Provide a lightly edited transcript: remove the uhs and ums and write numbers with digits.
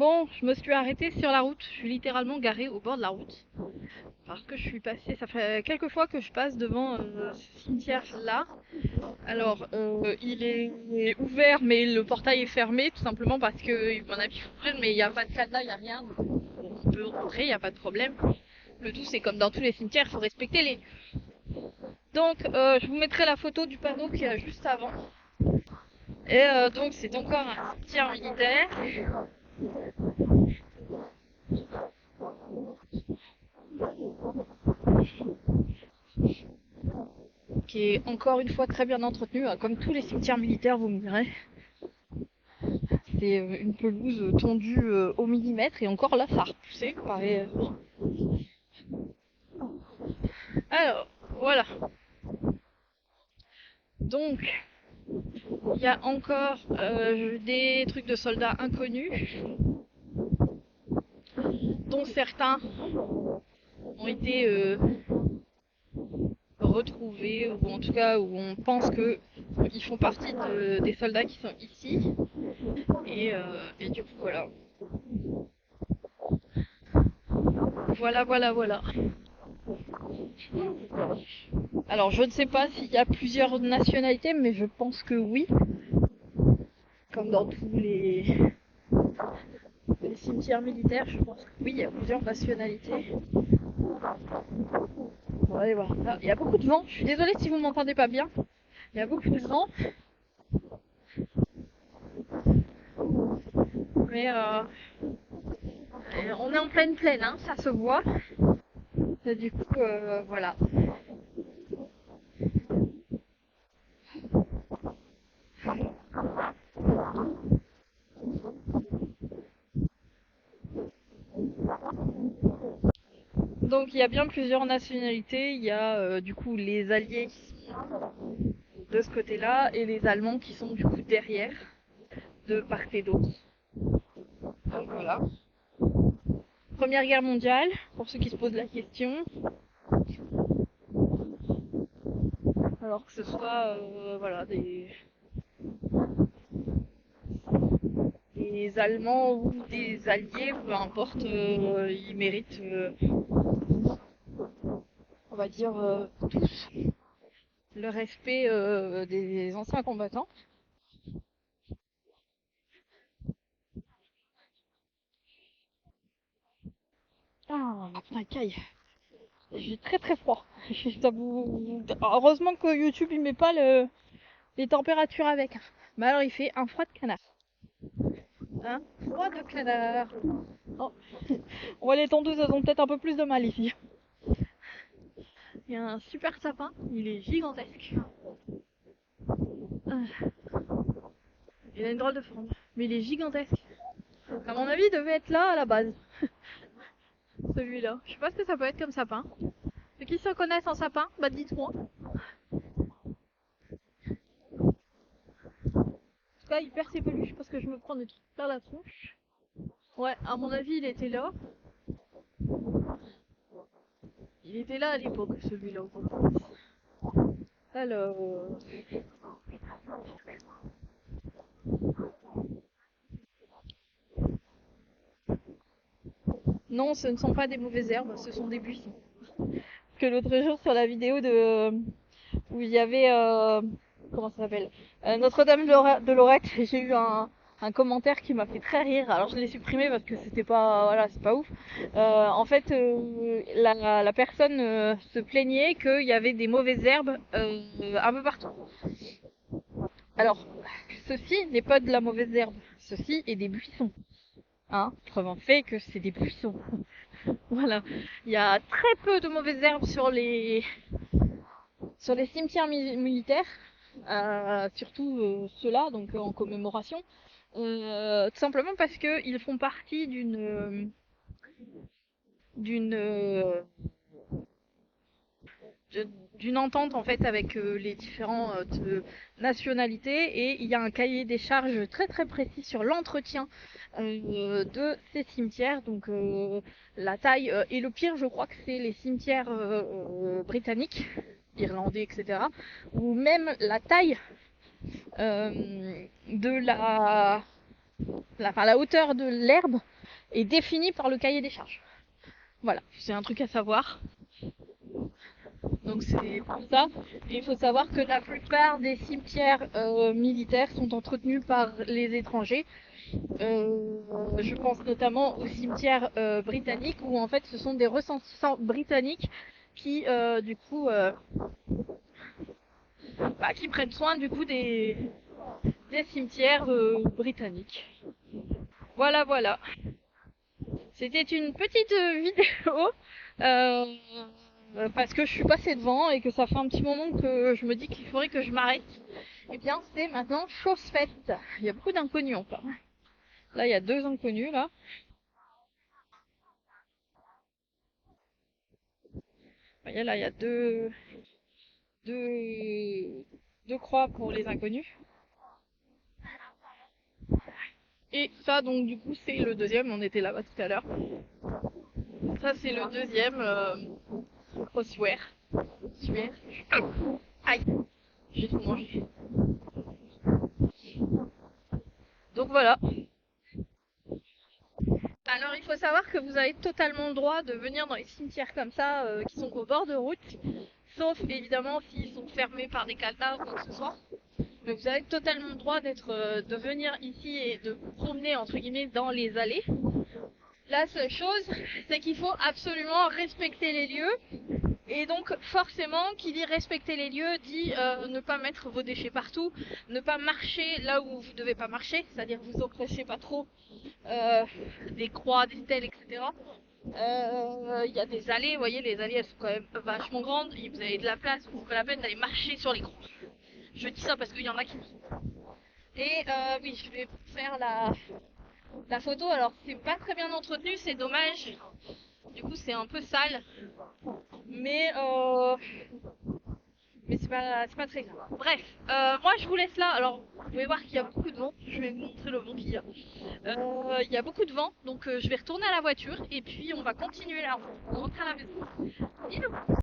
Bon, je me suis arrêtée sur la route. Je suis littéralement garée au bord de la route. Parce que je suis passée, ça fait quelques fois que je passe devant ce cimetière-là. Alors, il est ouvert, mais le portail est fermé, tout simplement parce que, mon avis, il faut ouvrir, mais il n'y a pas de cadenas, il n'y a rien. Donc, on peut rentrer, il n'y a pas de problème. Le tout, c'est comme dans tous les cimetières, il faut respecter les. Donc, je vous mettrai la photo du panneau qu'il y a juste avant. Et donc, c'est encore un cimetière militaire. Qui est encore une fois très bien entretenu, comme tous les cimetières militaires, vous me direz. C'est une pelouse tondue au millimètre, et encore là, ça a repoussé, pareil. Alors, voilà. Donc, il y a encore des trucs de soldats inconnus, dont certains ont été retrouvés, ou en tout cas où on pense qu'ils font partie des soldats qui sont ici. Et du coup, voilà. Voilà, voilà, voilà. Alors, je ne sais pas s'il y a plusieurs nationalités, mais je pense que oui. Comme dans tous les cimetières militaires, je pense que oui, il y a plusieurs nationalités. Ouais, voilà. Il y a beaucoup de vent. Je suis désolée si vous m'entendez pas bien. Il y a beaucoup de vent. Mais on est en pleine plaine, hein, ça se voit. Et du coup, voilà. Donc il y a bien plusieurs nationalités. Il y a du coup les Alliés qui sont de ce côté-là et les Allemands qui sont du coup derrière, de part et d'autre. Donc voilà. Première guerre mondiale, pour ceux qui se posent la question. Alors que ce soit voilà, des Allemands ou des Alliés, peu importe, ils méritent, on va dire, tous le respect des anciens combattants. Ah, putain, caille. J'ai très très froid. Heureusement que YouTube il met pas les températures avec. Mais alors il fait un froid de canard. Un froid de canard. Oh. On voit les tondeuses, elles ont peut-être un peu plus de mal ici. Il y a un super sapin, il est gigantesque. Il a une drôle de forme, mais il est gigantesque. À mon avis, il devait être là à la base, celui-là. Je sais pas ce que ça peut être comme sapin. Ceux qui se connaissent en sapin, bah dites-moi. En tout cas, il perd ses peluches parce que je me prends des trucs plein la tronche. Ouais, à mon avis, il était là. Il était là à l'époque, celui-là. Alors. Non, ce ne sont pas des mauvaises herbes, ce sont des buissons. Que l'autre jour, sur la vidéo où il y avait. Comment ça s'appelle, Notre-Dame de Lorette, j'ai eu un commentaire qui m'a fait très rire. Alors je l'ai supprimé parce que c'était pas, voilà, c'est pas ouf. En fait, la personne se plaignait qu'il y avait des mauvaises herbes un peu partout. Alors, ceci n'est pas de la mauvaise herbe, ceci est des buissons. Hein, preuve en fait que c'est des buissons. Voilà. Il y a très peu de mauvaises herbes sur les cimetières militaires, surtout ceux-là, donc en commémoration. Tout simplement parce qu'ils font partie d'une d'une entente en fait avec les différentes nationalités, et il y a un cahier des charges très très précis sur l'entretien de ces cimetières. Donc la taille et le pire, je crois que c'est les cimetières britanniques, irlandais, etc. Ou même la taille de la hauteur de l'herbe est définie par le cahier des charges. Voilà, c'est un truc à savoir. Donc c'est pour ça. Et il faut savoir que la plupart des cimetières militaires sont entretenus par les étrangers. Je pense notamment aux cimetières britanniques où en fait ce sont des ressortissants britanniques qui du coup qui prennent soin du coup des cimetières britanniques. Voilà, voilà. C'était une petite vidéo parce que je suis passée devant et que ça fait un petit moment que je me dis qu'il faudrait que je m'arrête. Et bien c'est maintenant chose faite. Il y a beaucoup d'inconnus encore. Là il y a 2 inconnus là. Vous voyez là il y a deux, deux croix pour les inconnus. Et ça donc du coup c'est le deuxième, on était là-bas tout à l'heure. Ça c'est le deuxième ossuaire. Ossuaire. Aïe, j'ai tout mangé. Donc voilà. Alors il faut savoir que vous avez totalement le droit de venir dans les cimetières comme ça qui sont au bord de route, sauf évidemment s'ils sont fermés par des cadenas ou quoi que ce soit. Mais vous avez totalement le droit de venir ici et de vous promener entre guillemets dans les allées. La seule chose, c'est qu'il faut absolument respecter les lieux. Et donc forcément, qui dit respecter les lieux, dit ne pas mettre vos déchets partout, ne pas marcher là où vous ne devez pas marcher, c'est-à-dire vous empêchez pas trop des croix, des stèles, etc. Il y a des allées, vous voyez, les allées elles sont quand même vachement grandes, et vous avez de la place, donc c'est pas la peine d'aller marcher sur les croix. Je dis ça parce qu'il y en a qui le font. Et oui, je vais faire la photo, alors c'est pas très bien entretenu, c'est dommage. Du coup c'est un peu sale, mais c'est pas très grave. Bref, moi je vous laisse là. Alors, vous pouvez voir qu'il y a beaucoup de vent. Je vais vous montrer le vent qu'il y a. Il y a beaucoup de vent, donc je vais retourner à la voiture et puis on va continuer la route pour rentrer à la maison. Bisous.